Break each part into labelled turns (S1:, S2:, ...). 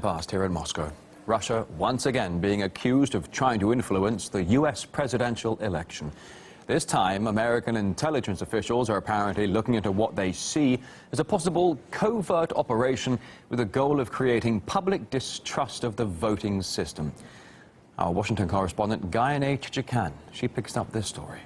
S1: Past here in Moscow. Russia once again being accused of trying to influence the U.S. presidential election. This time, American intelligence officials are apparently looking into what they see as a possible covert operation with the goal of creating public distrust of the voting system. Our Washington correspondent, Tietjikan, she picks up this story.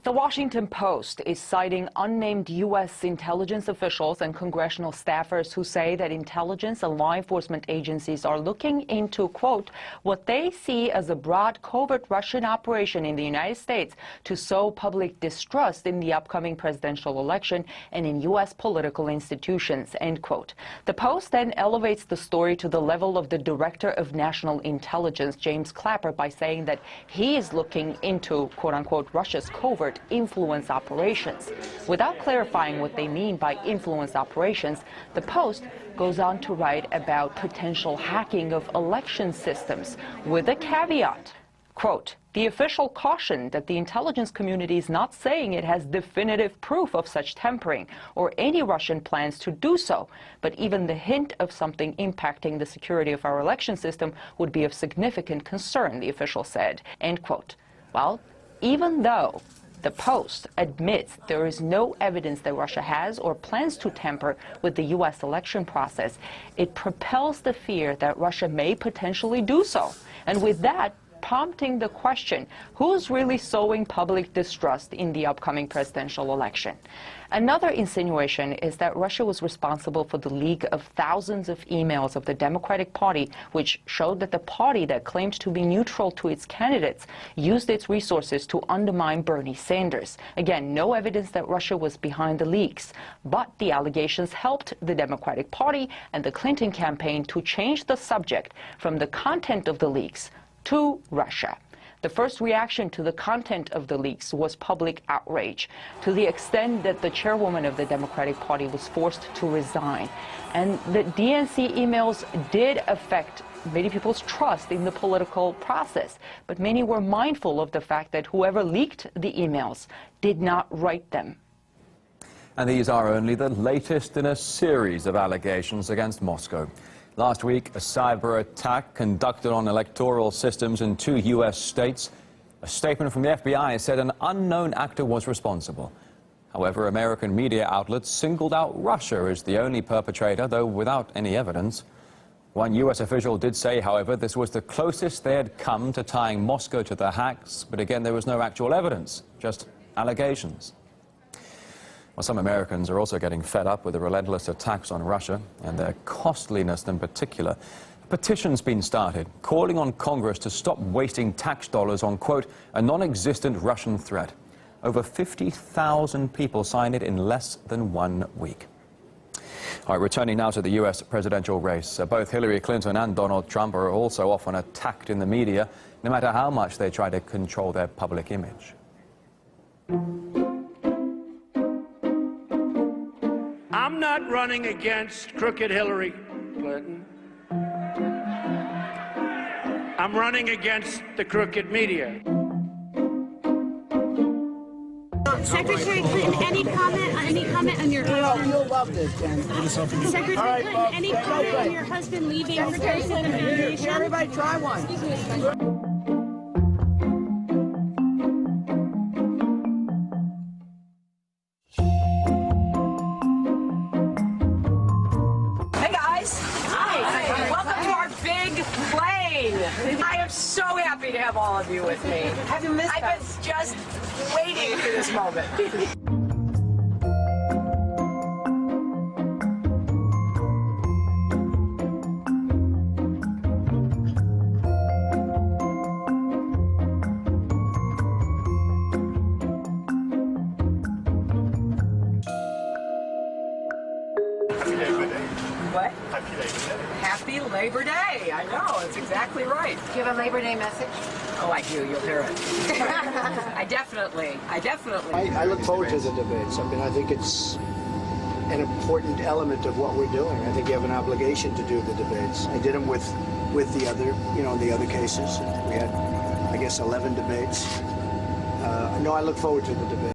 S2: The Washington Post is citing unnamed U.S. intelligence officials and congressional staffers who say that intelligence and law enforcement agencies are looking into, quote, what they see as a broad covert Russian operation in the United States to sow public distrust in the upcoming presidential election and in U.S. political institutions, end quote. The Post then elevates the story to the level of the Director of National Intelligence, James Clapper, by saying that he is looking into, quote unquote, Russia's covert influence operations. Without clarifying what they mean by influence operations, the Post goes on to write about potential hacking of election systems with a caveat. Quote, the official cautioned that the intelligence community is not saying it has definitive proof of such tampering or any Russian plans to do so, but even the hint of something impacting the security of our election system would be of significant concern, the official said, end quote. Well, even though the Post admits there is no evidence that Russia has or plans to tamper with the U.S. election process, it propels the fear that Russia may potentially do so. And with that, prompting the question, who's really sowing public distrust in the upcoming presidential election? Another insinuation is that Russia was responsible for the leak of thousands of emails of the Democratic Party, which showed that the party that claimed to be neutral to its candidates used its resources to undermine Bernie Sanders. Again, no evidence that Russia was behind the leaks, but the allegations helped the Democratic Party and the Clinton campaign to change the subject from the content of the leaks to Russia. The first reaction to the content of the leaks was public outrage, to the extent that the chairwoman of the Democratic Party was forced to resign. And the DNC emails did affect many people's trust in the political process, but many were mindful of the fact that whoever leaked the emails did not write them.
S1: And these are only the latest in a series of allegations against Moscow. Last week, a cyber attack conducted on electoral systems in 2 U.S. states. A statement from the FBI said an unknown actor was responsible. However, American media outlets singled out Russia as the only perpetrator, though without any evidence. One U.S. official did say, however, this was the closest they had come to tying Moscow to the hacks, but again, there was no actual evidence, just allegations. Well, some Americans are also getting fed up with the relentless attacks on Russia and their costliness in particular. A petition's been started calling on Congress to stop wasting tax dollars on, quote, a non-existent Russian threat. Over 50,000 people signed it in less than 1 week. All right, returning now to the U.S. presidential race. Both Hillary Clinton and Donald Trump are also often attacked in the media, no matter how much they try to control their public image.
S3: I'm not running against crooked Hillary Clinton. I'm running against the crooked media.
S4: Secretary Clinton, any comment on your husband?
S5: You'll love this, Jen.
S4: Secretary Clinton, any comment on your husband leaving? Secretary Clinton,
S5: Everybody try one.
S6: I am so happy to have all of you with me.
S5: Have you missed
S6: I've been just waiting for this moment. What? Happy Labor Day. I know, it's exactly right.
S7: Do you have a Labor Day message?
S6: Oh, I do. You'll hear it. I definitely.
S8: I look forward to the debates. I mean, I think it's an important element of what we're doing. I think you have an obligation to do the debates. I did them with the other, the other cases. We had, I guess, 11 debates. No, I look forward to the debate.